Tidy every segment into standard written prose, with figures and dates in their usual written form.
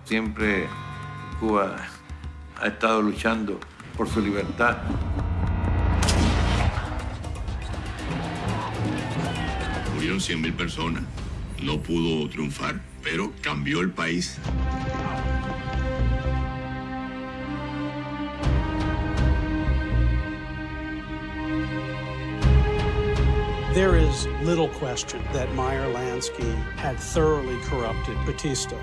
Siempre Cuba ha estado luchando por su libertad. Murieron 100.000 personas. No pudo triunfar, pero cambió el país. There is little question that Meyer Lansky had thoroughly corrupted Batista.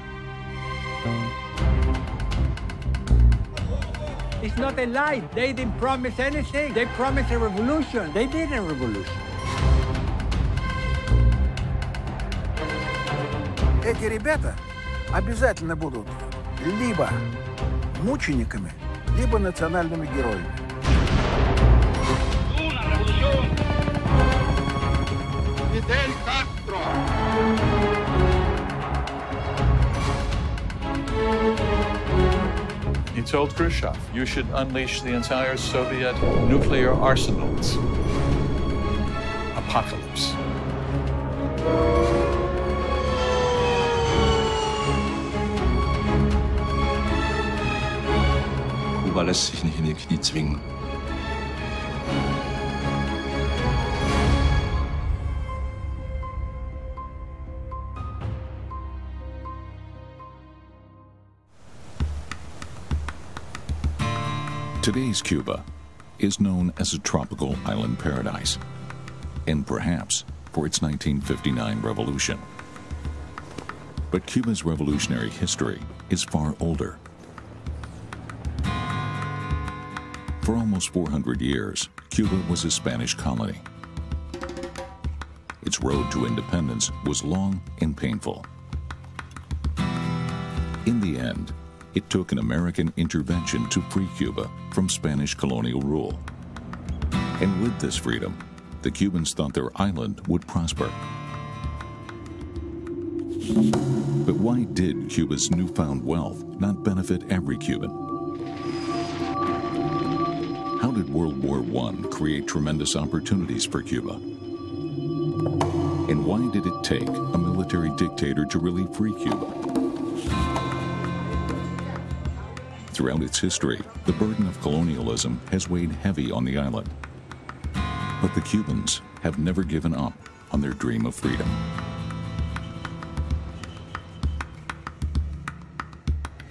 It's not a lie. They didn't promise anything. They promised a revolution. They did a revolution. Эти ребята обязательно будут либо мучениками, либо национальными героями. Fidel Castro. He told Khrushchev, you should unleash the entire Soviet nuclear arsenals. Apocalypse. Kuba lässt sich nicht in die Knie zwingen. Today's Cuba is known as a tropical island paradise, and perhaps for its 1959 revolution. But Cuba's revolutionary history is far older. For almost 400 years, Cuba was a Spanish colony. Its road to independence was long and painful. In the end, it took an American intervention to free Cuba from Spanish colonial rule. And with this freedom, the Cubans thought their island would prosper. But why did Cuba's newfound wealth not benefit every Cuban? How did World War I create tremendous opportunities for Cuba? And why did it take a military dictator to really free Cuba? Throughout its history, the burden of colonialism has weighed heavy on the island. But the Cubans have never given up on their dream of freedom.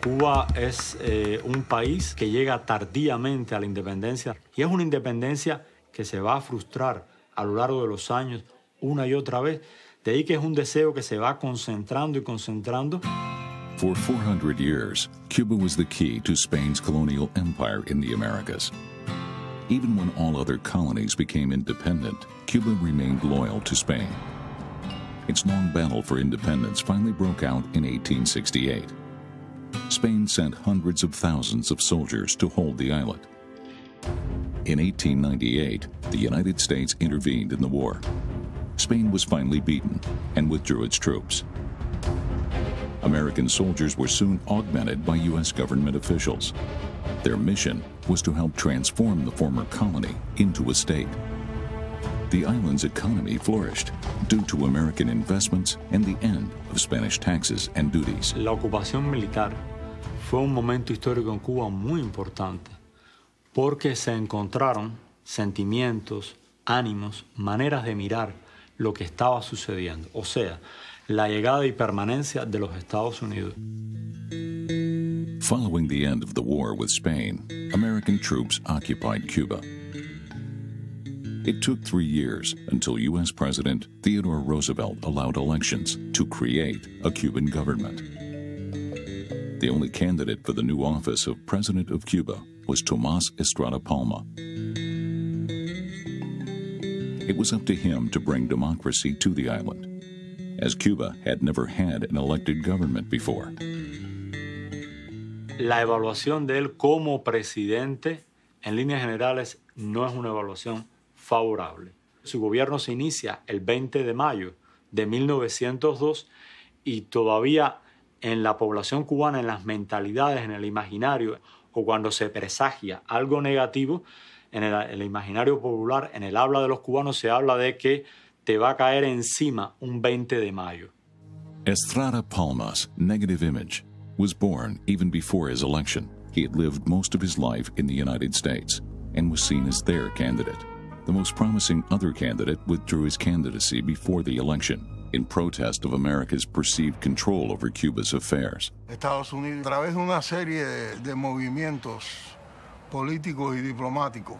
Cuba es un país que llega tardíamente a la independencia y es una independencia que se va a frustrar a lo largo de los años una y otra vez. De ahí que es un deseo que se va concentrando y concentrando. For 400 years, Cuba was the key to Spain's colonial empire in the Americas. Even when all other colonies became independent, Cuba remained loyal to Spain. Its long battle for independence finally broke out in 1868. Spain sent hundreds of thousands of soldiers to hold the island. In 1898, the United States intervened in the war. Spain was finally beaten and withdrew its troops. American soldiers were soon augmented by U.S. government officials. Their mission was to help transform the former colony into a state. The island's economy flourished due to American investments and the end of Spanish taxes and duties. La ocupación militar fue un momento histórico en Cuba muy importante porque se encontraron sentimientos, ánimos, maneras de mirar lo que estaba sucediendo. O sea, la llegada y permanencia de los Estados Unidos. Following the end of the war with Spain, American troops occupied Cuba. It took 3 years until U.S. President Theodore Roosevelt allowed elections to create a Cuban government. The only candidate for the new office of President of Cuba was Tomás Estrada Palma. It was up to him to bring democracy to the island, as Cuba had never had an elected government before. La evaluación de él como presidente, en líneas generales, no es una evaluación favorable. Su gobierno se inicia el 20 de mayo de 1902 y todavía en la población cubana, en las mentalidades, en el imaginario, o cuando se presagia algo negativo, en el imaginario popular, en el habla de los cubanos, se habla de que te va a caer encima un 20 de mayo. Estrada Palma's negative image was born even before his election. He had lived most of his life in the United States and was seen as their candidate. The most promising other candidate withdrew his candidacy before the election in protest of America's perceived control over Cuba's affairs. Estados Unidos, a través de una serie de movimientos políticos y diplomáticos,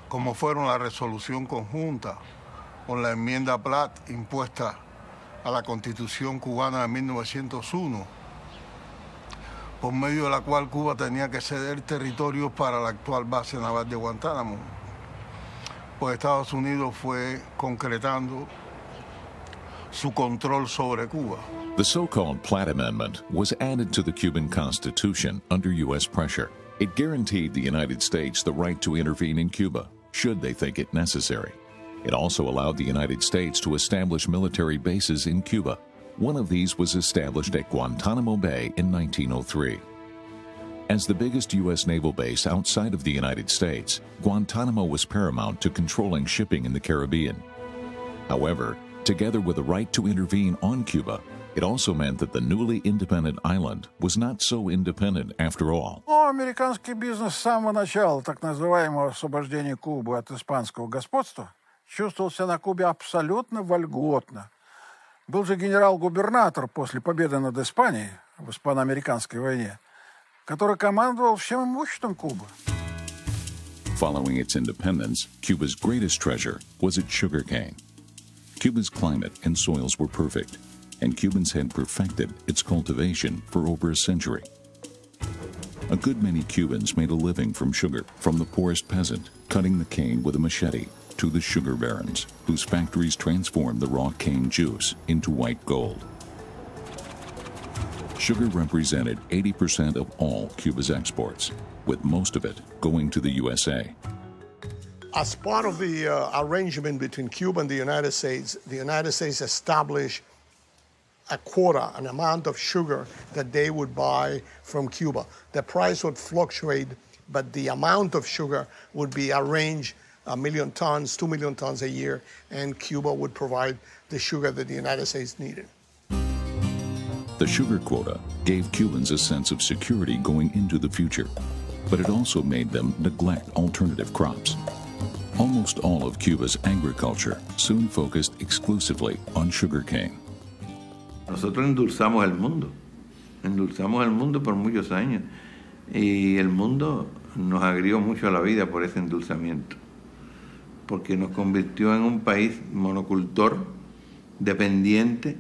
como fueron la resolución conjunta o la enmienda Platt impuesta a la Constitución cubana de 1901, por medio de la cual Cuba tenía que ceder territorios para la actual base naval de Guantánamo, pues Estados Unidos fue concretando su control sobre Cuba. The so-called Platt Amendment was added to the Cuban Constitution under U.S. pressure. It guaranteed the United States the right to intervene in Cuba, should they think it necessary. It also allowed the United States to establish military bases in Cuba. One of these was established at Guantanamo Bay in 1903. As the biggest U.S. naval base outside of the United States, Guantanamo was paramount to controlling shipping in the Caribbean. However, together with the right to intervene on Cuba, it also meant that the newly independent island was not so independent after all. Американский бизнес с самого начала так называемого освобождения Кубы от испанского господства чувствовал себя на Кубе абсолютно вольготно. Был же генерал-губернатор после победы над Испанией в испано-американской войне, который командовал всем имуществом Кубы. Following its independence, Cuba's greatest treasure was its sugarcane. Cuba's climate and soils were perfect, and Cubans had perfected its cultivation for over a century. A good many Cubans made a living from sugar, from the poorest peasant cutting the cane with a machete to the sugar barons, whose factories transformed the raw cane juice into white gold. Sugar represented 80% of all Cuba's exports, with most of it going to the USA. As part of the arrangement between Cuba and the United States established a quota, an amount of sugar that they would buy from Cuba. The price would fluctuate, but the amount of sugar would be arranged 1 million tons, 2 million tons a year, and Cuba would provide the sugar that the United States needed. The sugar quota gave Cubans a sense of security going into the future, but it also made them neglect alternative crops. Almost all of Cuba's agriculture soon focused exclusively on sugarcane. Nosotros endulzamos el mundo por muchos años, y el mundo nos agrió mucho a la vida por ese endulzamiento, porque nos convirtió en un país monocultor, dependiente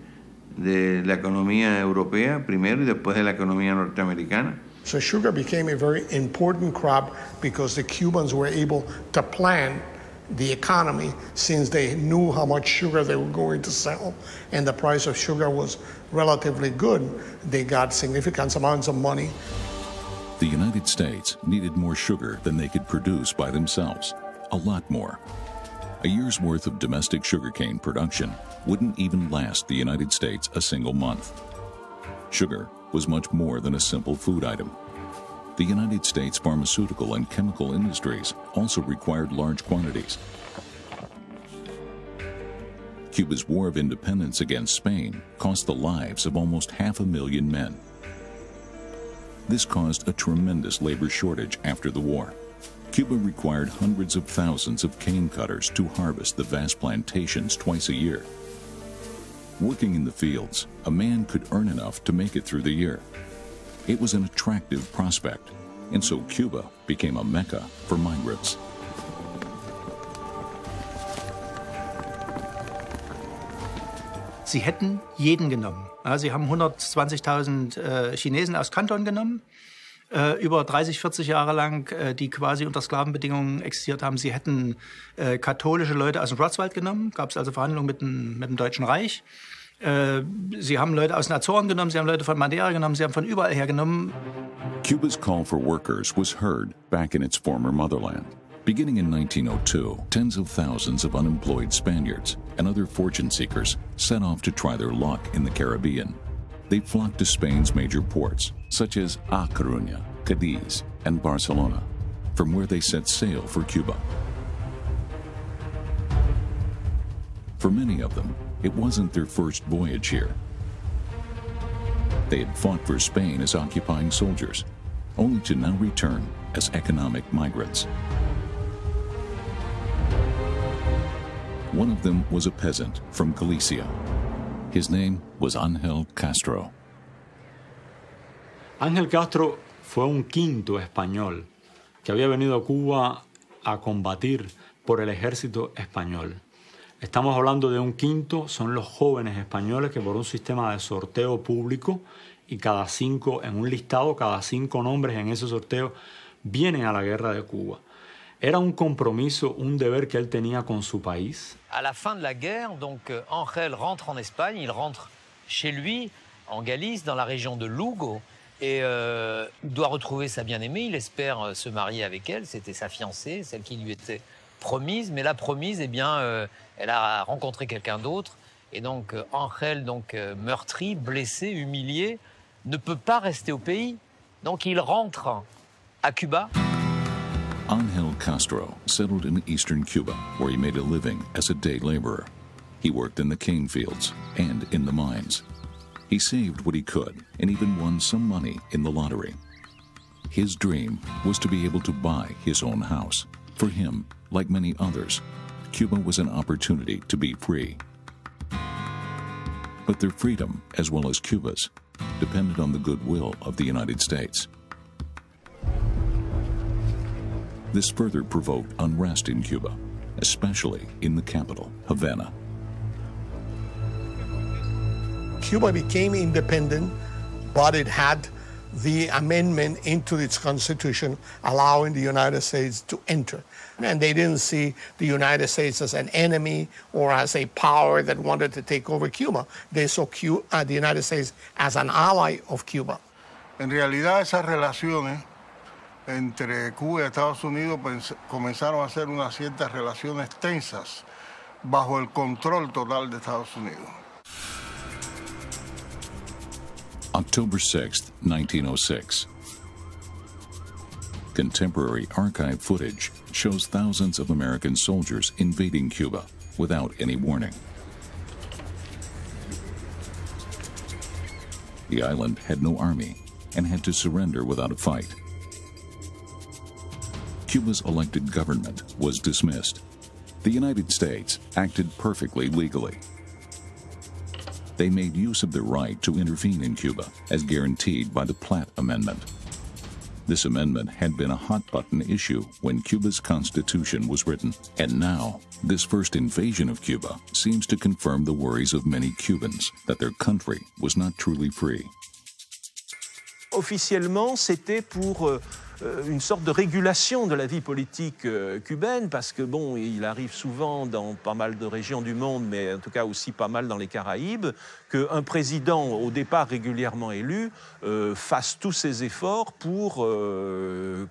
de la economía europea primero y después de la economía norteamericana. So sugar became a very important crop because the Cubans were able to plan the economy since they knew how much sugar they were going to sell, and the price of sugar was relatively good. They got significant amounts of money. The United States needed more sugar than they could produce by themselves, a lot more. A year's worth of domestic sugarcane production wouldn't even last the United States a single month. Sugar was much more than a simple food item. The United States pharmaceutical and chemical industries also required large quantities. Cuba's War of Independence against Spain cost the lives of almost 500,000 men. This caused a tremendous labor shortage after the war. Cuba required hundreds of thousands of cane cutters to harvest the vast plantations twice a year. Working in the fields, a man could earn enough to make it through the year. It was an attractive prospect, and so Cuba became a mecca for migrants. Sie hätten jeden genommen. Sie haben 120.000 Chinesen aus Kanton genommen, über 30, 40 Jahre lang, die quasi unter Sklavenbedingungen existiert haben. Sie hätten katholische Leute aus dem Schwarzwald genommen, gab es also Verhandlungen mit dem Deutschen Reich. Sie haben Leute aus den Azoren genommen, sie haben Leute von Madeira genommen, sie haben von überall her genommen. Cuba's call for workers was heard back in its former motherland. Beginning in 1902, tens of thousands of unemployed Spaniards and other fortune seekers set off to try their luck in the Caribbean. They flocked to Spain's major ports, such as A Coruña, Cadiz, and Barcelona, from where they set sail for Cuba. For many of them, it wasn't their first voyage here. They had fought for Spain as occupying soldiers, only to now return as economic migrants. One of them was a peasant from Galicia. His name was Ángel Castro. Ángel Castro fue un quinto español que había venido a Cuba a combatir por el ejército español. Estamos hablando de un quinto, son los jóvenes españoles que por un sistema de sorteo público y cada 5 en un listado, cada 5 nombres en ese sorteo vienen a la guerra de Cuba. Era un compromiso, un deber que él tenía con su país. À la fin de la guerre, donc Ángel rentre en Espagne, il rentre chez lui en Galice, dans la région de Lugo, et il doit retrouver sa bien-aimée. Il espère se marier avec elle. C'était sa fiancée, celle qui lui était promise. Mais la promise, eh bien, elle a rencontré quelqu'un d'autre. Et donc Ángel, meurtri, blessé, humilié, ne peut pas rester au pays. Donc il rentre à Cuba. Ángel Castro settled in eastern Cuba, where he made a living as a day laborer. He worked in the cane fields and in the mines. He saved what he could and even won some money in the lottery. His dream was to be able to buy his own house. For him, like many others, Cuba was an opportunity to be free. But their freedom, as well as Cuba's, depended on the goodwill of the United States. This further provoked unrest in Cuba, especially in the capital, Havana. Cuba became independent, but it had the amendment into its constitution allowing the United States to enter. And they didn't see the United States as an enemy or as a power that wanted to take over Cuba. They saw the United States as an ally of Cuba. En realidad esas relaciones entre Cuba y Estados Unidos comenzaron a ser unas ciertas relaciones tensas bajo el control total de Estados Unidos. October 6, 1906. Contemporary archive footage shows thousands of American soldiers invading Cuba without any warning. The island had no army and had to surrender without a fight. Cuba's elected government was dismissed. The United States acted perfectly legally. They made use of their right to intervene in Cuba, as guaranteed by the Platt Amendment. This amendment had been a hot-button issue when Cuba's constitution was written, and now this first invasion of Cuba seems to confirm the worries of many Cubans that their country was not truly free. Officiellement, c'était pour une sorte de régulation de la vie politique cubaine, parce que bon, il arrive souvent dans pas mal de régions du monde, mais en tout cas aussi pas mal dans les Caraïbes, qu'un président, au départ régulièrement élu, fasse tous ses efforts pour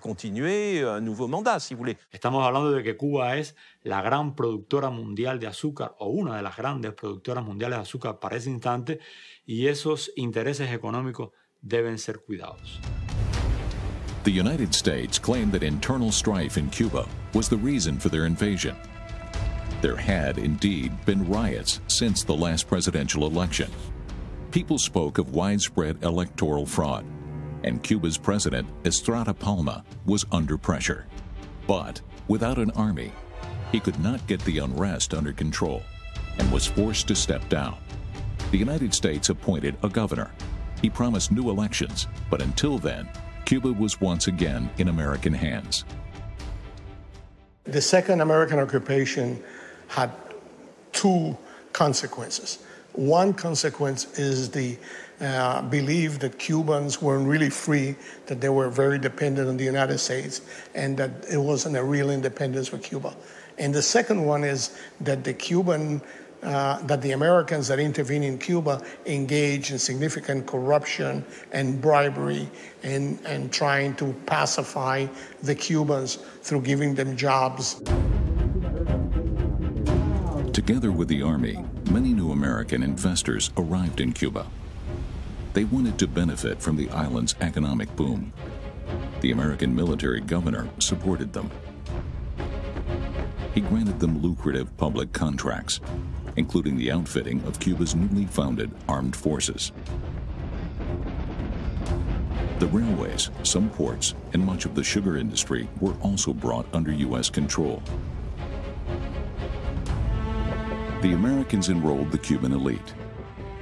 continuer un nouveau mandat, si vous voulez. Estamos hablando de que Cuba es la gran productora mundial de azúcar, o una de las grandes productoras mundiales de azúcar para ese instante, y esos intereses económicos deben ser cuidados. The United States claimed that internal strife in Cuba was the reason for their invasion. There had, indeed, been riots since the last presidential election. People spoke of widespread electoral fraud, and Cuba's president, Estrada Palma, was under pressure. But without an army, he could not get the unrest under control and was forced to step down. The United States appointed a governor. He promised new elections, but until then, Cuba was once again in American hands. The second American occupation had two consequences. One consequence is the belief that Cubans weren't really free, that they were very dependent on the United States, and that it wasn't a real independence for Cuba. And the second one is that the Americans that intervened in Cuba engaged in significant corruption and bribery and trying to pacify the Cubans through giving them jobs. Together with the army, many new American investors arrived in Cuba. They wanted to benefit from the island's economic boom. The American military governor supported them. He granted them lucrative public contracts, including the outfitting of Cuba's newly founded armed forces. The railways, some ports, and much of the sugar industry were also brought under U.S. control. The Americans enrolled the Cuban elite,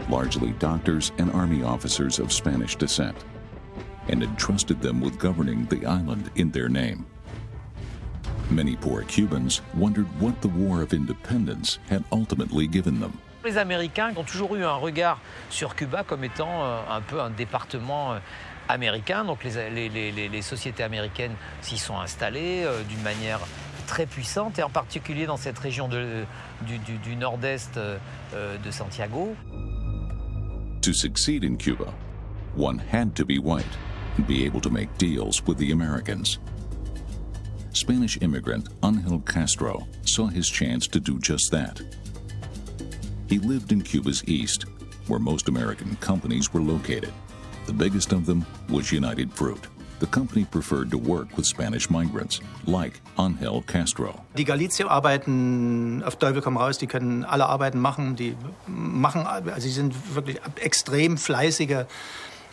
largely doctors and army officers of Spanish descent, and entrusted them with governing the island in their name. Many poor Cubans wondered what the War of Independence had ultimately given them. Les Américains ont toujours eu un regard sur Cuba comme étant un peu un département américain. Donc les sociétés américaines s'y sont installées d'une manière très puissante, et en particulier dans cette région du nord-est de Santiago. To succeed in Cuba, one had to be white and be able to make deals with the Americans. Spanish immigrant Ángel Castro saw his chance to do just that. He lived in Cuba's east, where most American companies were located. The biggest of them was United Fruit. The company preferred to work with Spanish migrants, like Ángel Castro. Die Galizier arbeiten auf Teufel komm raus, die können alle Arbeiten machen, also sie sind wirklich extrem fleißige,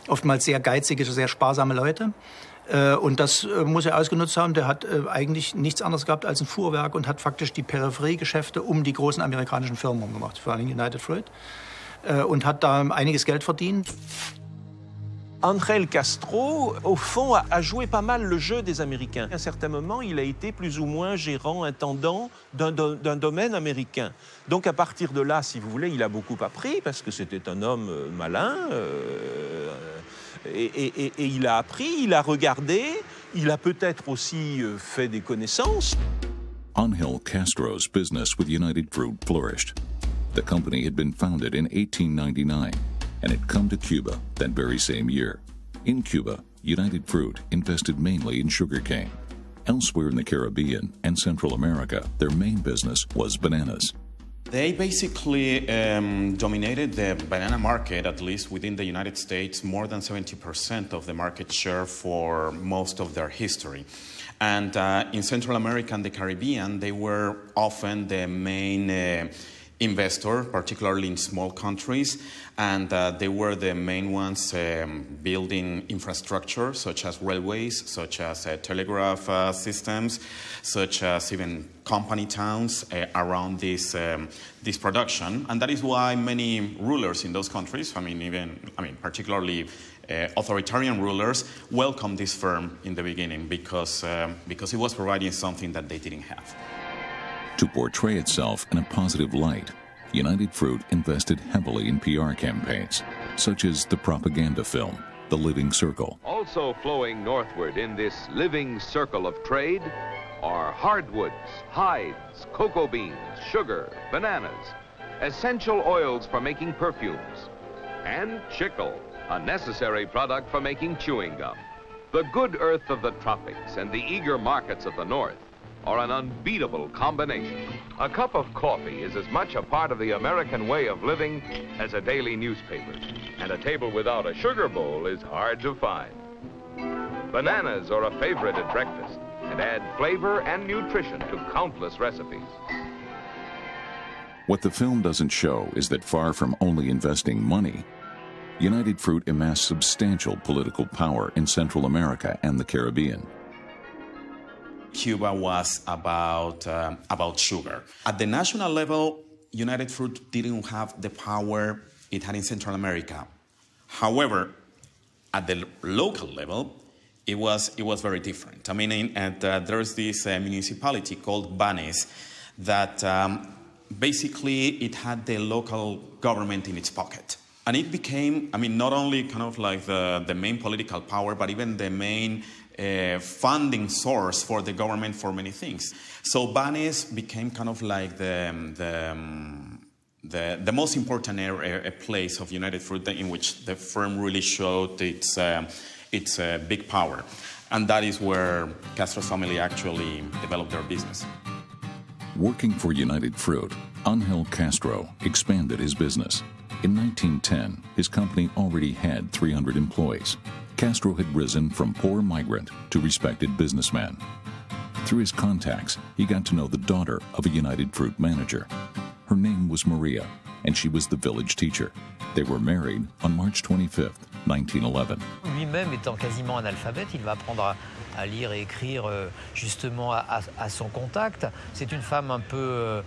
oftmals sehr geizige, sehr sparsame Leute. Und das muss er ausgenutzt haben. Der hat eigentlich nichts anderes gehabt als ein Fuhrwerk und hat faktisch die Peripheriegeschäfte um die großen amerikanischen Firmen gemacht, vor allem United Fruit, und hat da einiges Geld verdient. Ángel Castro, au fond, a joué pas mal le jeu des Américains. À un certain moment, il a été plus ou moins gérant, intendant d'un domaine américain. Donc à partir de là, si vous voulez, il a beaucoup appris parce que c'était un homme malin. Et il a appris, il a regardé, il a peut-être aussi fait des connaissances. Ángel Castro's business with United Fruit flourished. The company had been founded in 1899 and had come to Cuba that very same year. In Cuba, United Fruit invested mainly in sugarcane. Elsewhere in the Caribbean and Central America, their main business was bananas. They basically dominated the banana market, at least within the United States, more than 70% of the market share for most of their history. And in Central America and the Caribbean, they were often the main investor, particularly in small countries, and they were the main ones building infrastructure, such as railways, such as telegraph systems, such as even company towns around this production. And that is why many rulers in those countries, particularly authoritarian rulers, welcomed this firm in the beginning because it was providing something that they didn't have. To portray itself in a positive light, United Fruit invested heavily in PR campaigns, such as the propaganda film, The Living Circle. Also flowing northward in this living circle of trade are hardwoods, hides, cocoa beans, sugar, bananas, essential oils for making perfumes, and chicle, a necessary product for making chewing gum. The good earth of the tropics and the eager markets of the north are an unbeatable combination. A cup of coffee is as much a part of the American way of living as a daily newspaper, and a table without a sugar bowl is hard to find. Bananas are a favorite at breakfast and add flavor and nutrition to countless recipes. What the film doesn't show is that far from only investing money, United Fruit amassed substantial political power in Central America and the Caribbean. Cuba was about sugar. At the national level, United Fruit didn't have the power it had in Central America. However, at the local level, it was very different. There's this municipality called Banes that basically it had the local government in its pocket. And it became, not only kind of like the main political power, but even the main funding source for the government for many things. So Banes became kind of like the most important place of United Fruit in which the firm really showed its big power. And that is where Castro's family actually developed their business. Working for United Fruit, Ángel Castro expanded his business. In 1910, his company already had 300 employees. Castro had risen from poor migrant to respected businessman. Through his contacts, he got to know the daughter of a United Fruit manager. Her name was Maria, and she was the village teacher. They were married on March 25, 1911. Lui-même étant quasiment analphabète, il va apprendre à lire et écrire justement à son contact. C'est une femme un peu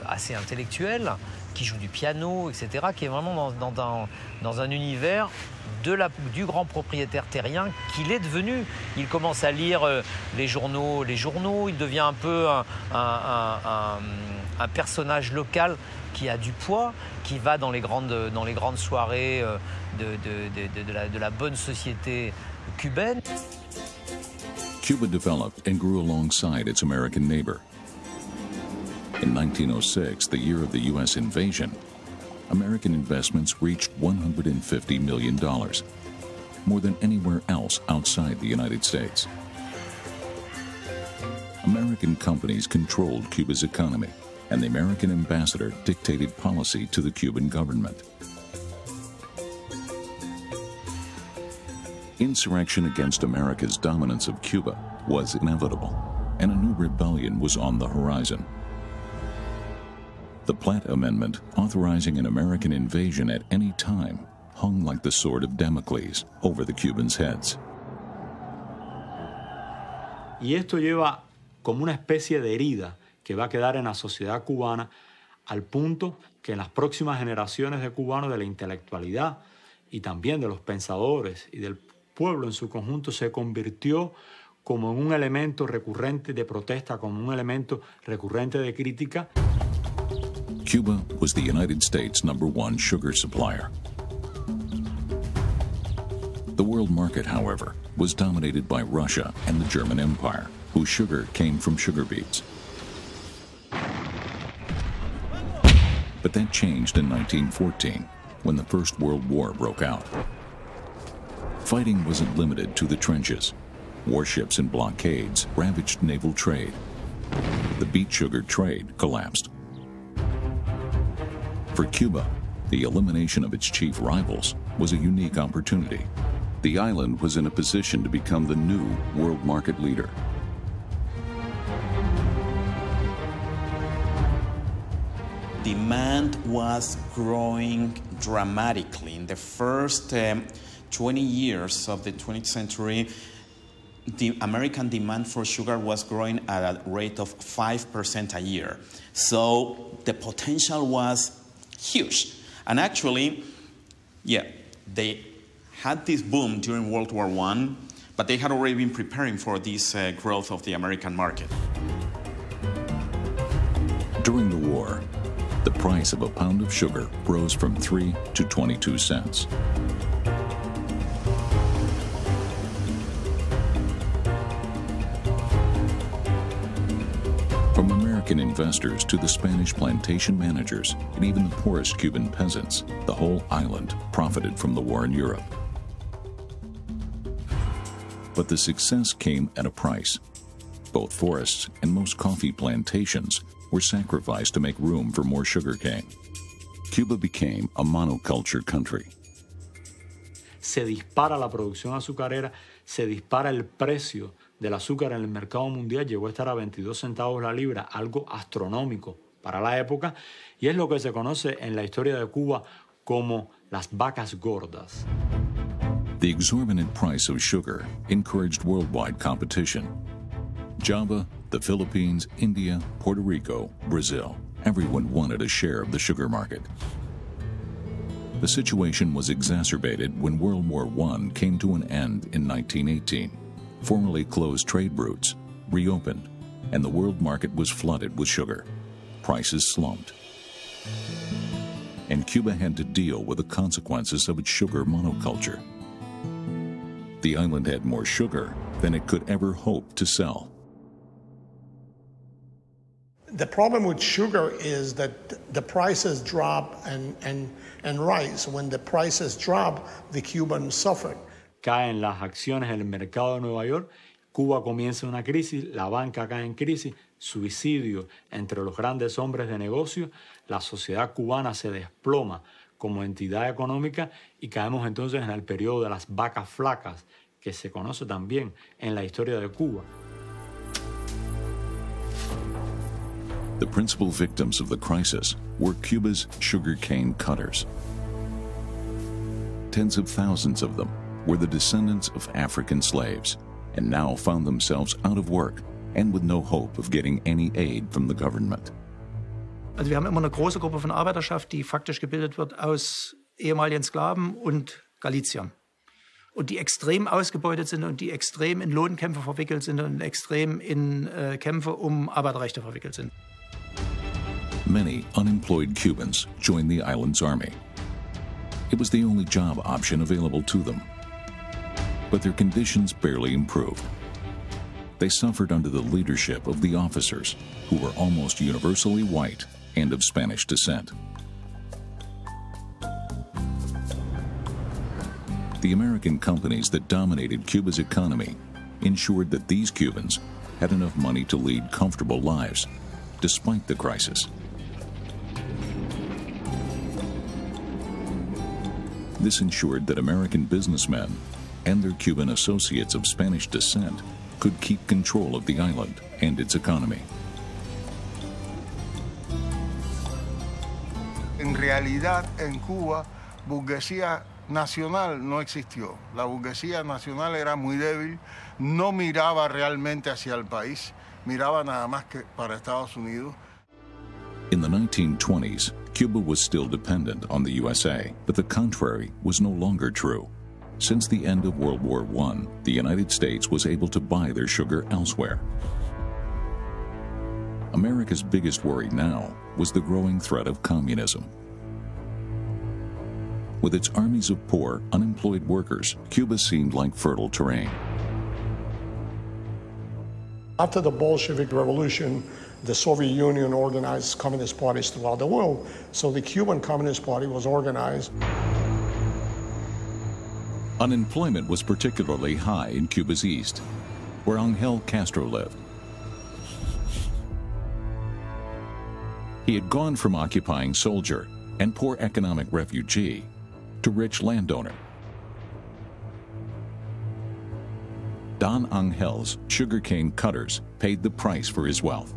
assez intellectuelle, qui joue du piano, etc., qui est vraiment dans un univers du grand propriétaire terrien qu'il est devenu. Il commence à lire les journaux, il devient un peu un personnage local qui a du poids, qui va dans les grandes soirées de la bonne société cubaine. Cuba developed and grew alongside its American neighbor. In 1906, the year of the U.S. invasion, American investments reached $150 million, more than anywhere else outside the United States. American companies controlled Cuba's economy, and the American ambassador dictated policy to the Cuban government. Insurrection against America's dominance of Cuba was inevitable, and a new rebellion was on the horizon. The Platt Amendment, authorizing an American invasion at any time, hung like the sword of Damocles over the Cubans' heads. Y esto lleva como una especie de herida que va a quedar en la sociedad cubana, al punto que en las próximas generaciones de cubanos, de la intelectualidad y también de los pensadores y del pueblo en su conjunto, se convirtió como en un elemento recurrente de protesta, como un elemento recurrente de crítica. Cuba was the United States' #1 sugar supplier. The world market, however, was dominated by Russia and the German Empire, whose sugar came from sugar beets. But that changed in 1914, when the First World War broke out. Fighting wasn't limited to the trenches. Warships and blockades ravaged naval trade. The beet sugar trade collapsed. For Cuba, the elimination of its chief rivals was a unique opportunity. The island was in a position to become the new world market leader. Demand was growing dramatically. In the first 20 years of the 20th century, the American demand for sugar was growing at a rate of 5% a year. So the potential was huge. And actually, they had this boom during World War I, but they had already been preparing for this growth of the American market. During the war, the price of a pound of sugar rose from 3 to 22 cents. From American investors to the Spanish plantation managers and even the poorest Cuban peasants, the whole island profited from the war in Europe. But the success came at a price. Both forests and most coffee plantations were sacrificed to make room for more sugarcane. Cuba became a monoculture country. Se dispara la producción azucarera, se dispara el precio del azúcar en el mercado mundial, llegó a estar a 22 centavos la libra, algo astronómico para la época, y es lo que se conoce en la historia de Cuba como las vacas gordas. The exorbitant price of sugar encouraged worldwide competition. Java, the Philippines, India, Puerto Rico, Brazil, everyone wanted a share of the sugar market. The situation was exacerbated when World War I came to an end in 1918. Formerly closed trade routes reopened, and the world market was flooded with sugar. Prices slumped. And Cuba had to deal with the consequences of its sugar monoculture. The island had more sugar than it could ever hope to sell. The problem with sugar is that the prices drop and rise. When the prices drop, the Cubans suffer. Caen las acciones en el mercado de Nueva York, Cuba comienza una crisis, la banca cae en crisis, suicidio entre los grandes hombres de negocio, la sociedad cubana se desploma como entidad económica y caemos entonces en el periodo de las vacas flacas, que se conoce también en la historia de Cuba. The principal victims of the crisis were Cuba's sugarcane cutters. Tens of thousands of them were the descendants of African slaves and now found themselves out of work and with no hope of getting any aid from the government. Also wir haben immer eine große Gruppe von Arbeiterschaft, die faktisch gebildet wird aus ehemaligen Sklaven und Galiziern. Und die extrem ausgebeutet sind und die extrem in Lohnkämpfe verwickelt sind und extrem in Kämpfe um Arbeiterrechte verwickelt sind. Many unemployed Cubans joined the island's army. It was the only job option available to them. But their conditions barely improved. They suffered under the leadership of the officers, who were almost universally white and of Spanish descent. The American companies that dominated Cuba's economy ensured that these Cubans had enough money to lead comfortable lives, despite the crisis. This ensured that American businessmen and their Cuban associates of Spanish descent could keep control of the island and its economy. En realidad, en Cuba, burguesía nacional no existió. La burguesía nacional era muy débil, no miraba realmente hacia el país, miraba nada más que para Estados Unidos. In the 1920s, Cuba was still dependent on the USA, but the contrary was no longer true. Since the end of World War I, the United States was able to buy their sugar elsewhere. America's biggest worry now was the growing threat of communism. With its armies of poor, unemployed workers, Cuba seemed like fertile terrain. After the Bolshevik Revolution, the Soviet Union organized communist parties throughout the world, so the Cuban Communist Party was organized. Unemployment was particularly high in Cuba's east, where Angel Castro lived. He had gone from occupying soldier and poor economic refugee to rich landowner. Don Angel's sugarcane cutters paid the price for his wealth.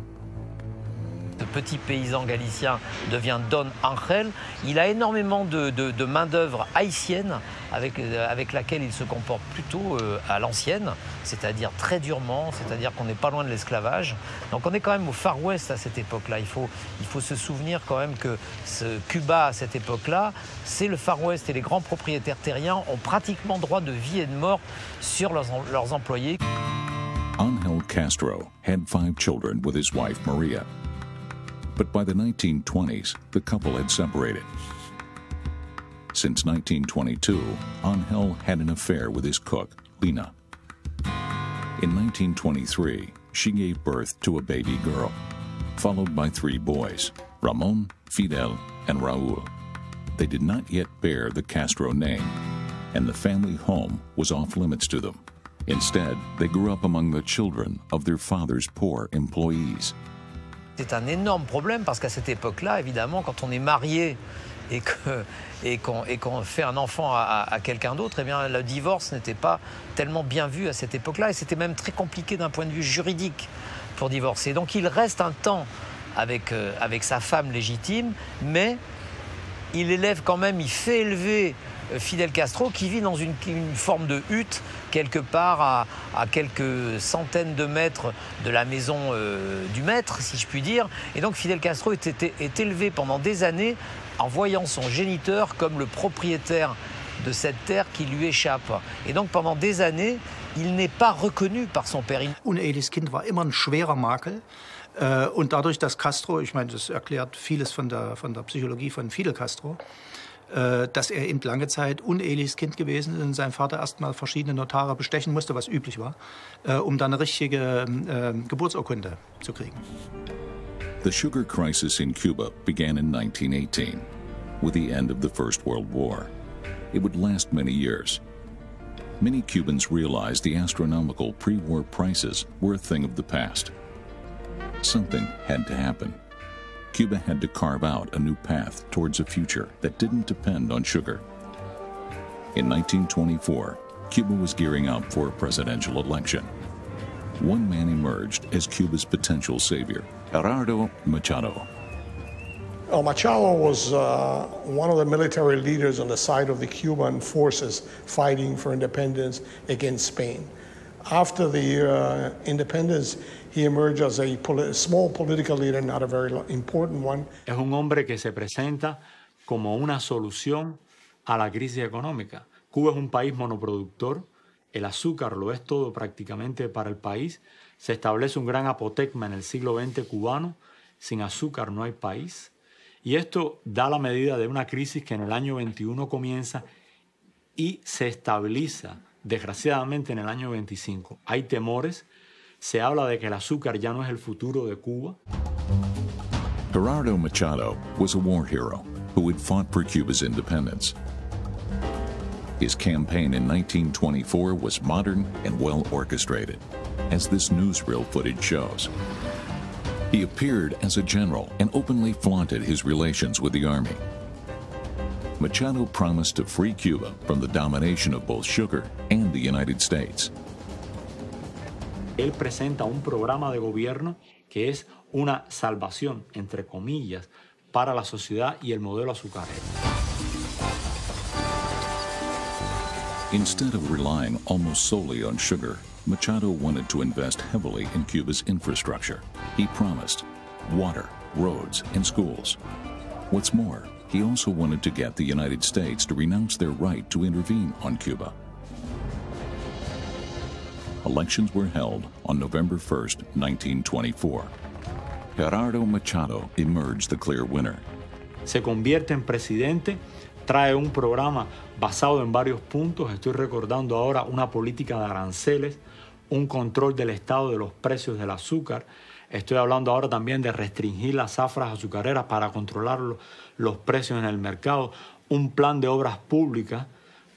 Ce petit paysan galicien devient Don Angel. Il a énormément de main-d'œuvre haïtienne avec laquelle il se comporte plutôt à l'ancienne, c'est-à-dire très durement, c'est-à-dire qu'on n'est pas loin de l'esclavage. Donc on est quand même au Far West à cette époque-là. Il faut se souvenir quand même que Cuba à cette époque-là, c'est le Far West et les grands propriétaires terriens ont pratiquement droit de vie et de mort sur leurs employés. Angel Castro had 5 children with his wife Maria. But by the 1920s, the couple had separated. Since 1922, Angel had an affair with his cook, Lina. In 1923, she gave birth to a baby girl, followed by 3 boys, Ramon, Fidel, and Raul. They did not yet bear the Castro name, and the family home was off limits to them. Instead, they grew up among the children of their father's poor employees. C'est un énorme problème parce qu'à cette époque-là, évidemment, quand on est marié et qu'on fait un enfant à quelqu'un d'autre, eh bien, le divorce n'était pas tellement bien vu à cette époque-là et c'était même très compliqué d'un point de vue juridique pour divorcer. Donc il reste un temps avec sa femme légitime, mais il élève quand même, il fait élever Fidel Castro qui vit dans une forme de hutte quelque part à quelques centaines de mètres de la maison du maître, si je puis dire. Et donc Fidel Castro est élevé pendant des années en voyant son géniteur comme le propriétaire de cette terre qui lui échappe. Et donc pendant des années, il n'est pas reconnu par son père. Uneheliches Kind war immer ein schwerer Makel. Und dadurch, dass Castro, ich meine, das erklärt vieles von der Psychologie von Fidel Castro, dass er eben lange Zeit uneheliches Kind gewesen ist und sein Vater erstmal verschiedene Notare bestechen musste, was üblich war, um dann eine richtige Geburtsurkunde zu kriegen. The sugar crisis in Cuba began in 1918, with the end of the First World War. It would last many years. Many Cubans realized the astronomical pre-war prices were a thing of the past. Something had to happen. Cuba had to carve out a new path towards a future that didn't depend on sugar. In 1924, Cuba was gearing up for a presidential election. one man emerged as Cuba's potential savior, Gerardo Machado. Machado was one of the military leaders on the side of the Cuban forces fighting for independence against Spain. After the independence, he emerged as a small political leader, not a very important one. Es un hombre que se presenta como una solución a la crisis económica. Cuba es un país monoproductor, el azúcar lo es todo prácticamente para el país. Se establece un gran apotecma en el siglo XX cubano, sin azúcar no hay país. Y esto da la medida de una crisis que en el año 21 comienza y se estabiliza, desgraciadamente, en el año 25. Hay temores, se habla de que el azúcar ya no es el futuro de Cuba. Gerardo Machado was a war hero who had fought for Cuba's independence. His campaign in 1924 was modern and well orchestrated, as this newsreel footage shows. He appeared as a general and openly flaunted his relations with the army. Machado promised to free Cuba from the domination of both sugar and the United States. Él presenta un programa de gobierno que es una salvación, entre comillas, para la sociedad y el modelo azucarero. Instead of relying almost solely on sugar, Machado wanted to invest heavily in Cuba's infrastructure. He promised water, roads, and schools. What's more, he also wanted to get the United States to renounce their right to intervene on Cuba. Elections were held on November 1st, 1924. Gerardo Machado emerged the clear winner. Se convierte en presidente, trae un programa basado en varios puntos. Estoy recordando ahora una política de aranceles, un control del Estado de los precios del azúcar. Estoy hablando ahora también de restringir las zafras azucareras para controlar los precios en el mercado, un plan de obras públicas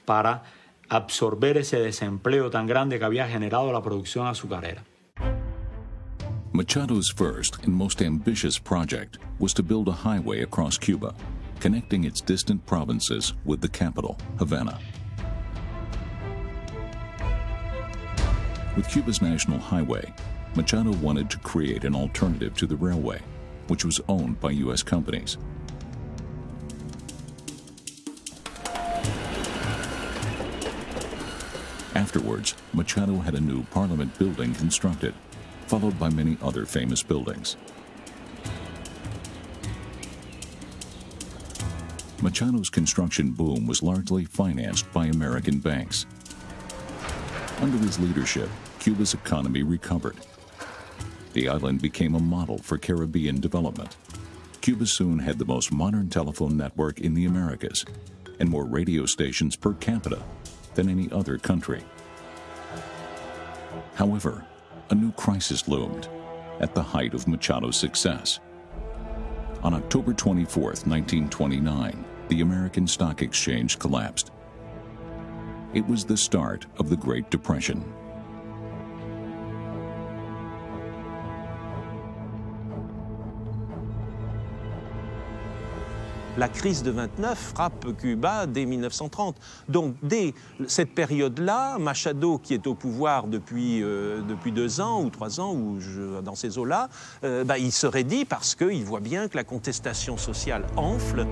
para absorber ese desempleo tan grande que había generado la producción azucarera. Machado's first and most ambitious project was to build a highway across Cuba, connecting its distant provinces with the capital, Havana. With Cuba's national highway, Machado wanted to create an alternative to the railway, which was owned by U.S. companies. Afterwards, Machado had a new parliament building constructed, followed by many other famous buildings. Machado's construction boom was largely financed by American banks. Under his leadership, Cuba's economy recovered. The island became a model for Caribbean development. Cuba soon had the most modern telephone network in the Americas and more radio stations per capita than any other country. However, a new crisis loomed at the height of Machado's success. On October 24, 1929, the American Stock Exchange collapsed. It was the start of the Great Depression. La crise de 29 frappe Cuba dès 1930. Donc dès cette période-là, Machado, qui est au pouvoir depuis 2 ans ou 3 ans, ou dans ces eaux-là, il se raidit parce qu'il voit bien que la contestation sociale enfle.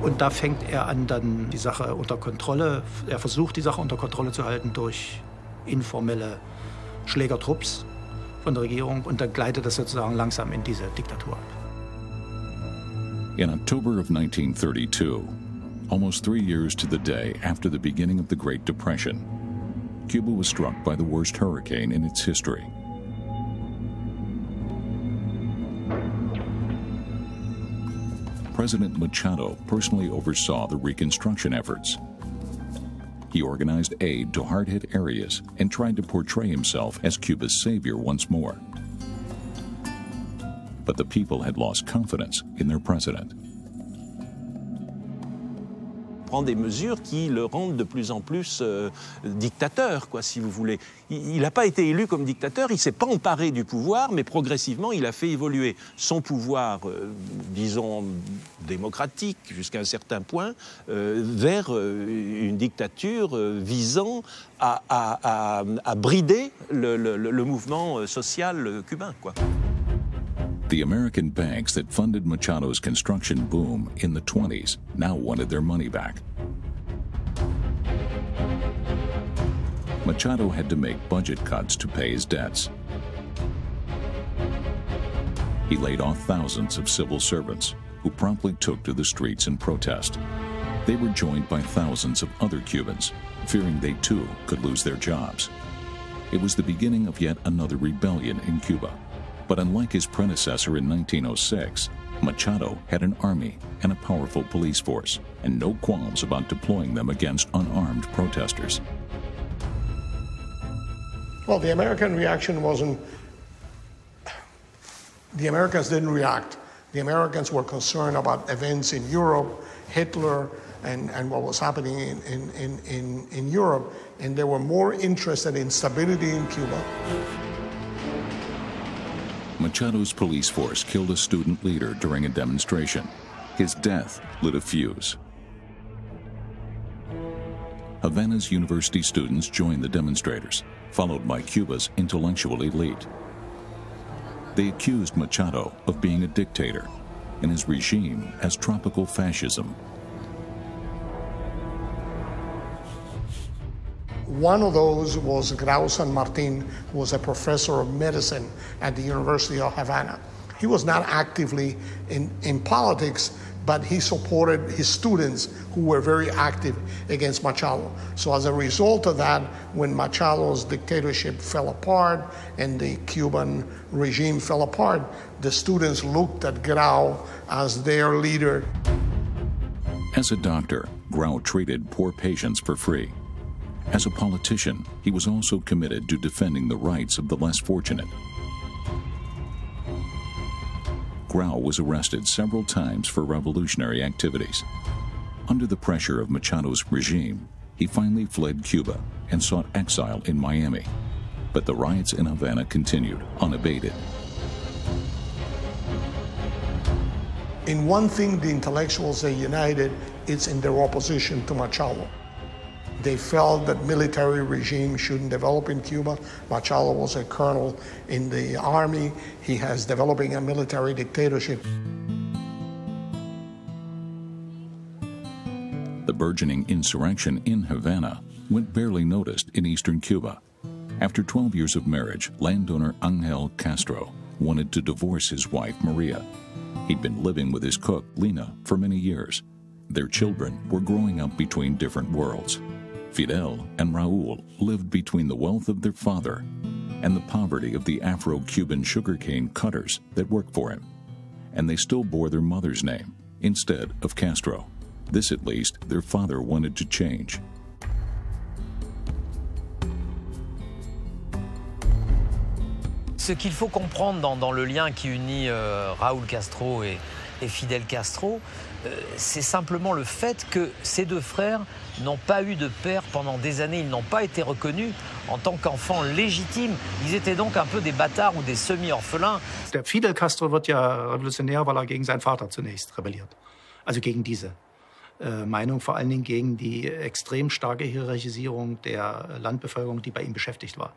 Und da fängt an, dann die Sache unter Kontrolle, versucht die Sache unter Kontrolle zu halten durch informelle Schlägertrupps von der Regierung und dann gleitet das sozusagen langsam in diese Diktatur ab. In October of 1932, almost 3 years to the day after the beginning of the Great Depression, Cuba was struck by the worst hurricane in its history. President Machado personally oversaw the reconstruction efforts. He organized aid to hard-hit areas and tried to portray himself as Cuba's savior once more. But the people had lost confidence in their president. prend des mesures qui le rendent de plus en plus dictateur, quoi, si vous voulez. Il n'a pas été élu comme dictateur, il ne s'est pas emparé du pouvoir, mais progressivement, il a fait évoluer son pouvoir, disons, démocratique, jusqu'à un certain point, vers une dictature visant à brider le mouvement social cubain, quoi. The American banks that funded Machado's construction boom in the 20s now wanted their money back. Machado had to make budget cuts to pay his debts. He laid off thousands of civil servants who promptly took to the streets in protest. They were joined by thousands of other Cubans, fearing they too could lose their jobs. It was the beginning of yet another rebellion in Cuba. But unlike his predecessor in 1906, Machado had an army and a powerful police force, and no qualms about deploying them against unarmed protesters. Well, the American reaction wasn't... The Americans didn't react. The Americans were concerned about events in Europe, Hitler, and what was happening in Europe, and they were more interested in stability in Cuba. Machado's police force killed a student leader during a demonstration. His death lit a fuse. Havana's university students joined the demonstrators, followed by Cuba's intellectual elite. They accused Machado of being a dictator and his regime as tropical fascism. One of those was Grau San Martin, who was a professor of medicine at the University of Havana. He was not actively in politics, but he supported his students who were very active against Machado. So as a result of that, when Machado's dictatorship fell apart and the Cuban regime fell apart, the students looked at Grau as their leader. As a doctor, Grau treated poor patients for free. As a politician, he was also committed to defending the rights of the less fortunate. Grau was arrested several times for revolutionary activities. Under the pressure of Machado's regime, he finally fled Cuba and sought exile in Miami. But the riots in Havana continued unabated. In one thing, the intellectuals are united, it's in their opposition to Machado. They felt that military regime shouldn't develop in Cuba. Machado was a colonel in the army. He has developing a military dictatorship. The burgeoning insurrection in Havana went barely noticed in eastern Cuba. After 12 years of marriage, landowner Angel Castro wanted to divorce his wife, Maria. He'd been living with his cook, Lina, for many years. Their children were growing up between different worlds. Fidel and Raul lived between the wealth of their father and the poverty of the Afro-Cuban sugarcane cutters that worked for him. And they still bore their mother's name instead of Castro. This, at least, their father wanted to change. Ce qu'il faut comprendre dans le lien qui unit Raúl Castro et Fidel Castro, c'est simplement le fait que ces deux frères n'ont pas eu de père pendant des années. Ils n'ont pas été reconnus en tant qu'enfants légitimes. Ils étaient donc un peu des bâtards ou des semi-orphelins. Der Fidel Castro wird ja revolutionär, weil gegen seinen Vater zunächst rebelliert. Also gegen diese Meinung, vor allen Dingen gegen die extrem starke Hierarchisierung der Landbevölkerung, die bei ihm beschäftigt war.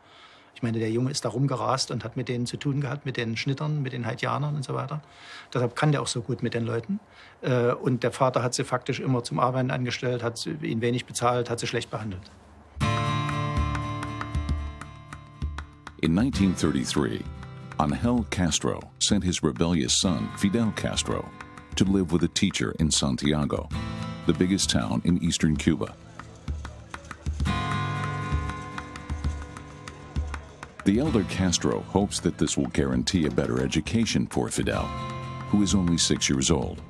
Ich meine, der Junge ist da rumgerast und hat mit denen zu tun gehabt, mit den Schnittern, mit den Haitianern und so weiter. Deshalb kann der auch so gut mit den Leuten. Und der Vater hat sie faktisch immer zum Arbeiten angestellt, hat ihn wenig bezahlt, hat sie schlecht behandelt. In 1933, Angel Castro sent his rebellious son, Fidel Castro, to live with a teacher in Santiago, the biggest town in eastern Cuba. The elder Castro hopes that this will guarantee a better education for Fidel, who is only 6 years old.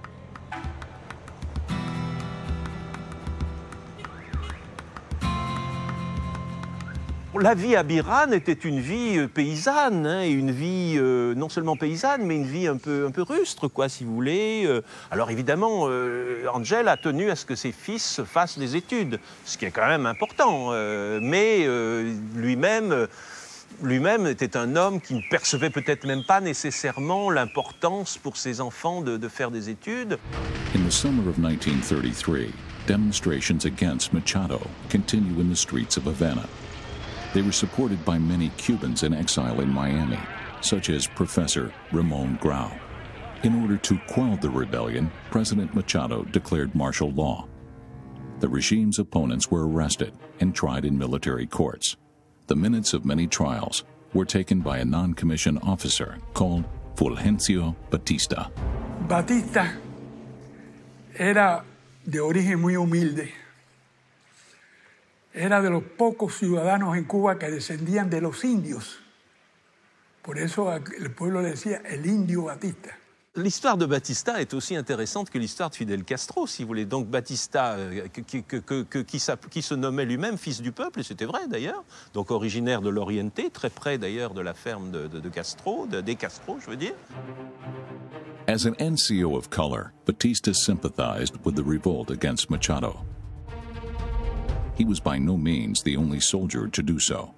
la vie à Biran était une vie paysanne, hein, et une vie non seulement paysanne, mais une vie un peu rustre, quoi, si vous voulez. Alors évidemment, Angel a tenu à ce que ses fils fassent des études, ce qui est quand même important, mais lui-même était un homme qui ne percevait peut-être même pas nécessairement l'importance pour ses enfants de faire des études. In the summer of 1933, demonstrations against Machado continue in the streets of Havana. They were supported by many Cubans in exile in Miami, such as Professor Ramon Grau. In order to quell the rebellion, President Machado declared martial law. The regime's opponents were arrested and tried in military courts. The minutes of many trials were taken by a non-commissioned officer called Fulgencio Batista. Batista era de origen muy humilde. Era de los pocos ciudadanos en Cuba que descendían de los indios. Por eso el pueblo le decía el indio Batista. L'histoire de Batista est aussi intéressante que l'histoire de Fidel Castro, si vous voulez. Donc Batista, qui se nommait lui-même fils du peuple, et c'était vrai d'ailleurs, donc originaire de l'Oriente, très près d'ailleurs de la ferme de Castro, des Castro, je veux dire. As an NCO of color, Batista sympathized with the revolt against Machado. He was by no means the only soldier to do so.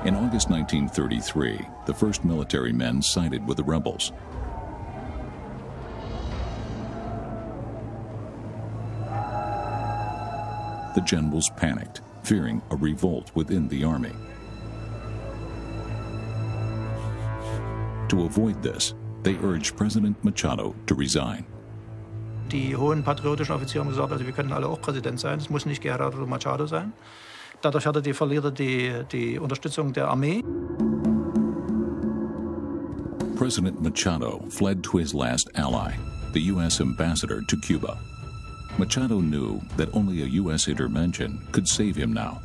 In August 1933, the first military men sided with the rebels. The generals panicked, fearing a revolt within the army. To avoid this, they urged President Machado to resign. Die hohen patriotischen Offiziere haben gesagt, also wir können alle auch Präsident sein, es muss nicht Guerra oder Machado sein. Dadurch verliert er die Unterstützung der Armee. President Machado fled to his last ally, the U.S. ambassador to Cuba. Machado knew that only a U.S. intervention could save him now.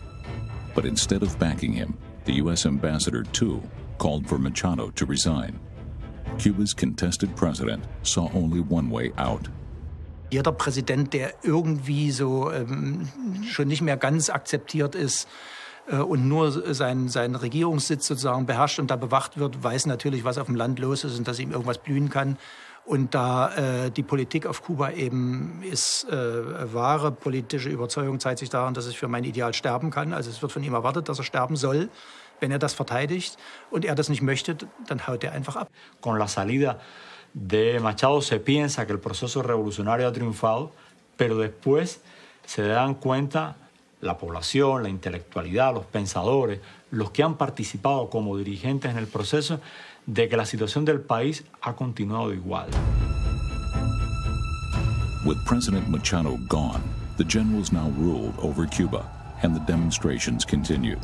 But instead of backing him, the U.S. ambassador, too, called for Machado to resign. Cuba's contested president saw only one way out. Jeder Präsident, der irgendwie so schon nicht mehr ganz akzeptiert ist und nur seinen Regierungssitz sozusagen beherrscht und da bewacht wird, weiß natürlich, was auf dem Land los ist und dass ihm irgendwas blühen kann. Und da die Politik auf Kuba eben ist, wahre politische Überzeugung zeigt sich daran, dass es für mein Ideal sterben kann. Also es wird von ihm erwartet, dass er sterben soll. Wenn er das verteidigt und er das nicht möchte, dann haut er einfach ab. Con la salida de Machado se piensa que el proceso revolucionario ha triunfado, pero después se dan cuenta la población, la intelectualidad, los pensadores, los que han participado como dirigentes en el proceso, de que la situación del país ha continuado igual. With President Machado gone, the generals now ruled over Cuba, and the demonstrations continued.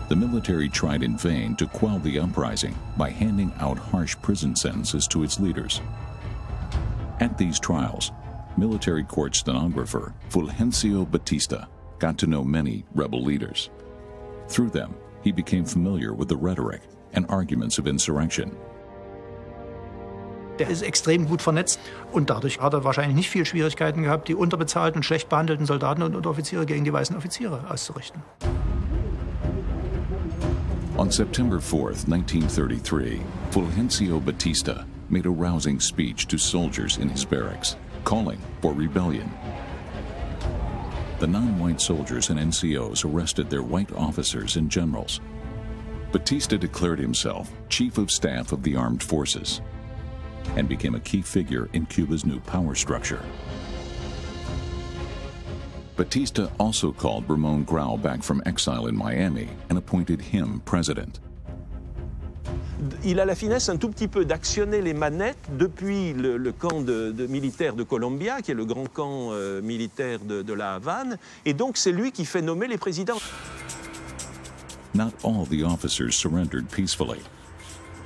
The military tried in vain to quell the uprising by handing out harsh prison sentences to its leaders. At these trials, military court stenographer Fulgencio Batista got to know many rebel leaders. Through them, he became familiar with the rhetoric and arguments of insurrection. Der ist extrem gut vernetzt und dadurch hat er wahrscheinlich nicht viel Schwierigkeiten gehabt, die unterbezahlten und schlecht behandelten Soldaten und Unteroffiziere gegen die weißen Offiziere auszurichten. On September 4th, 1933, Fulgencio Batista made a rousing speech to soldiers in his barracks, calling for rebellion. The non-white soldiers and NCOs arrested their white officers and generals. Batista declared himself Chief of Staff of the Armed Forces and became a key figure in Cuba's new power structure. Batista also called Ramon Grau back from exile in Miami and appointed him president. Il a la finesse un tout petit peu d'actionner les manettes depuis le camp militaire de Colombia, qui est le grand camp militaire de la Havane, et donc c'est lui qui fait nommer les présidents. Not all the officers surrendered peacefully.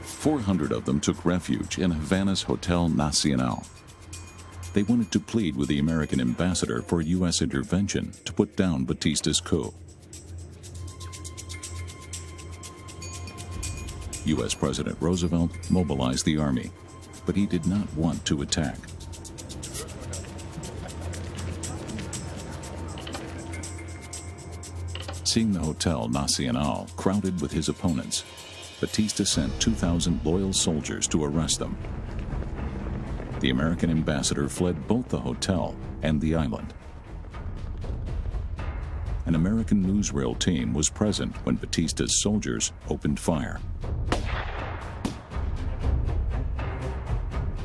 400 of them took refuge in Havana's Hotel Nacional. They wanted to plead with the American ambassador for U.S. intervention to put down Batista's coup. U.S. President Roosevelt mobilized the army, but he did not want to attack. Seeing the Hotel Nacional crowded with his opponents, Batista sent 2,000 loyal soldiers to arrest them. The American ambassador fled both the hotel and the island. An American newsreel team was present when Batista's soldiers opened fire.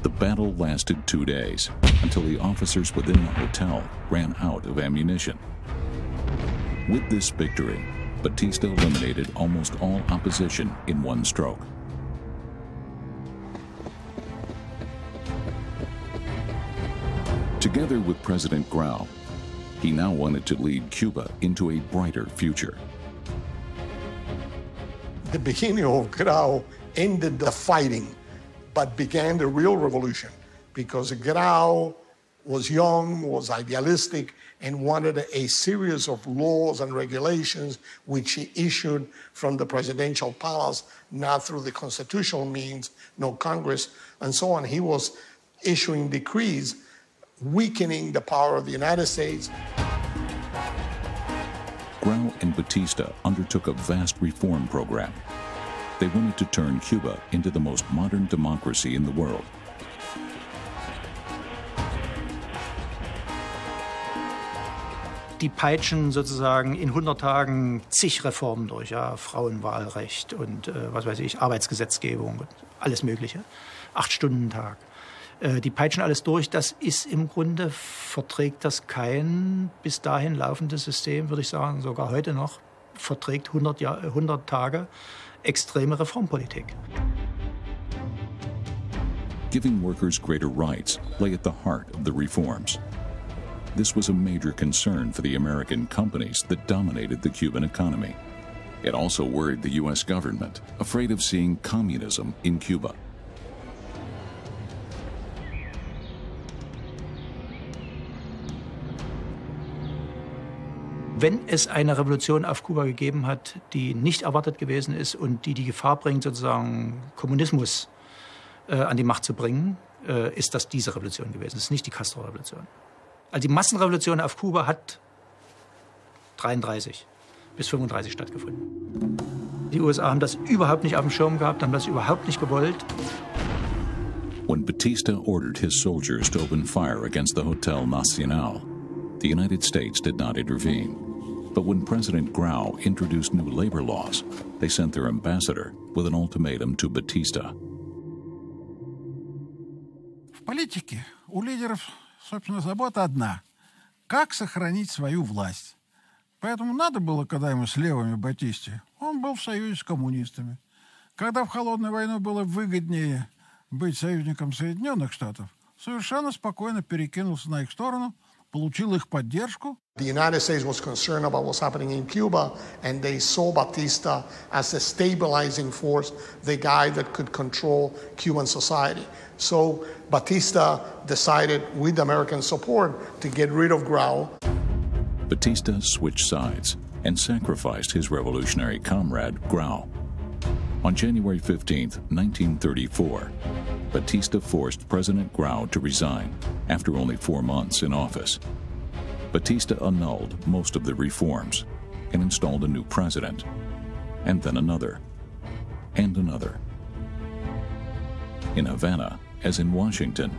The battle lasted 2 days until the officers within the hotel ran out of ammunition. With this victory, Batista eliminated almost all opposition in one stroke. Together with President Grau, he now wanted to lead Cuba into a brighter future. The beginning of Grau ended the fighting, but began the real revolution, because Grau was young, was idealistic, and wanted a series of laws and regulations which he issued from the presidential palace, not through the constitutional means, no Congress, and so on. He was issuing decrees, weakening the power of the United States. Grau and Batista undertook a vast reform program. They wanted to turn Cuba into the most modern democracy in the world. Die peitschen sozusagen in 100 Tagen zig Reformen durch, ja, Frauenwahlrecht und was weiß ich, Arbeitsgesetzgebung und alles Mögliche. 8-Stunden-Tag. Die peitschen alles durch. Das ist im Grunde, verträgt das kein bis dahin laufendes System, würde ich sagen, sogar heute noch, verträgt 100 Tage extreme Reformpolitik. Giving workers greater rights lay at the heart of the reforms. This was a major concern for the American companies that dominated the Cuban economy. It also worried the U.S. government, afraid of seeing communism in Cuba. Wenn es eine Revolution auf Kuba gegeben hat, die nicht erwartet gewesen ist und die Gefahr bringt, sozusagen Kommunismus an die Macht zu bringen, ist das diese Revolution gewesen. Es ist nicht die Castro-Revolution. Also die Massenrevolution auf Kuba hat 33 bis 35 stattgefunden. Die USA haben das überhaupt nicht auf dem Schirm gehabt, haben das überhaupt nicht gewollt. When Batista ordered his soldiers to open fire against the Hotel Nacional, the United States did not intervene. But when President Grau introduced new labor laws, they sent their ambassador with an ultimatum to Batista. В политике у лидеров, собственно, забота одна – как сохранить свою власть. Поэтому надо было, когда ему с левыми Батисте, он был в союзе с коммунистами. Когда в холодную войну было выгоднее быть союзником Соединенных Штатов, совершенно спокойно перекинулся на их сторону, получил их поддержку. The United States was concerned about what's happening in Cuba, and they saw Batista as a stabilizing force, the guy that could control Cuban society. So Batista decided, with American support, to get rid of Grau. Batista switched sides and sacrificed his revolutionary comrade, Grau. On January 15, 1934, Batista forced President Grau to resign after only 4 months in office. Batista annulled most of the reforms and installed a new president, and then another, and another. In Havana, as in Washington,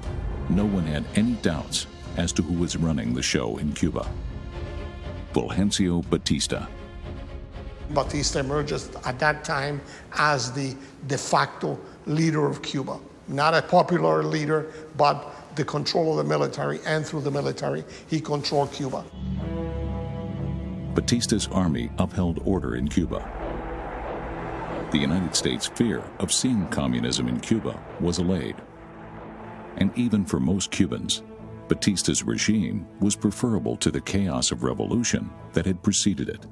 no one had any doubts as to who was running the show in Cuba. Fulgencio Batista. Batista emerged at that time as the de facto leader of Cuba. Not a popular leader, but the control of the military, and through the military, he controlled Cuba. Batista's army upheld order in Cuba. The United States' fear of seeing communism in Cuba was allayed. And even for most Cubans, Batista's regime was preferable to the chaos of revolution that had preceded it.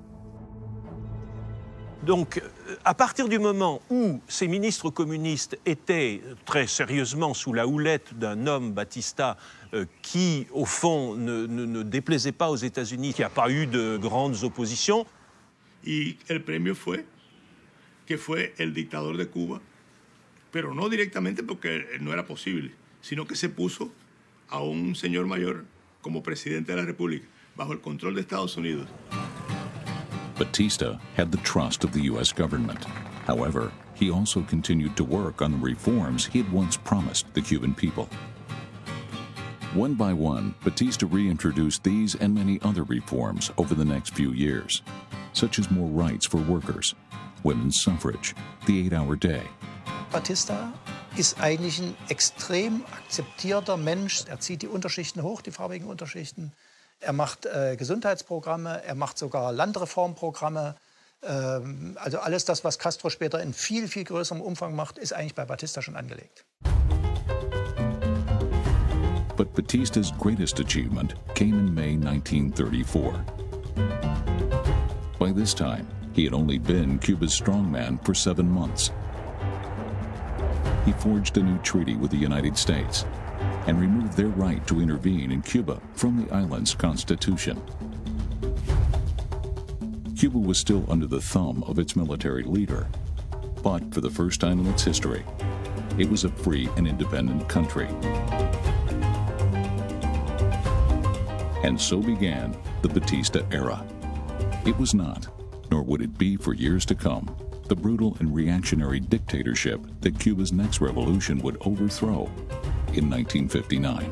Donc, à partir du moment où ces ministres communistes étaient très sérieusement sous la houlette d'un homme, Batista, qui, au fond, ne déplaisait pas aux États-Unis, qui n'a pas eu de grandes oppositions. Y el premio fue que fue el dictador de Cuba, pero no directamente porque no era posible, sino que se puso a un señor mayor como presidente de la República, bajo el control de Estados Unidos. Batista had the trust of the U.S. government. However, he also continued to work on the reforms he had once promised the Cuban people. One by one, Batista reintroduced these and many other reforms over the next few years, such as more rights for workers, women's suffrage, the 8-hour day. Batista ist eigentlich ein extrem akzeptierter Mensch. Er zieht die Unterschichten hoch, die farbigen Unterschichten. Er macht Gesundheitsprogramme, er macht sogar Landreformprogramme. Also alles das, was Castro später in viel, viel größerem Umfang macht, ist eigentlich bei Batista schon angelegt. But Batista's greatest achievement came in May 1934. By this time, he had only been Cuba's strongman for 7 months. He forged a new treaty with the United States and removed their right to intervene in Cuba from the island's constitution. Cuba was still under the thumb of its military leader, but for the first time in its history, it was a free and independent country. And so began the Batista era. It was not, nor would it be for years to come, the brutal and reactionary dictatorship that Cuba's next revolution would overthrow in 1959.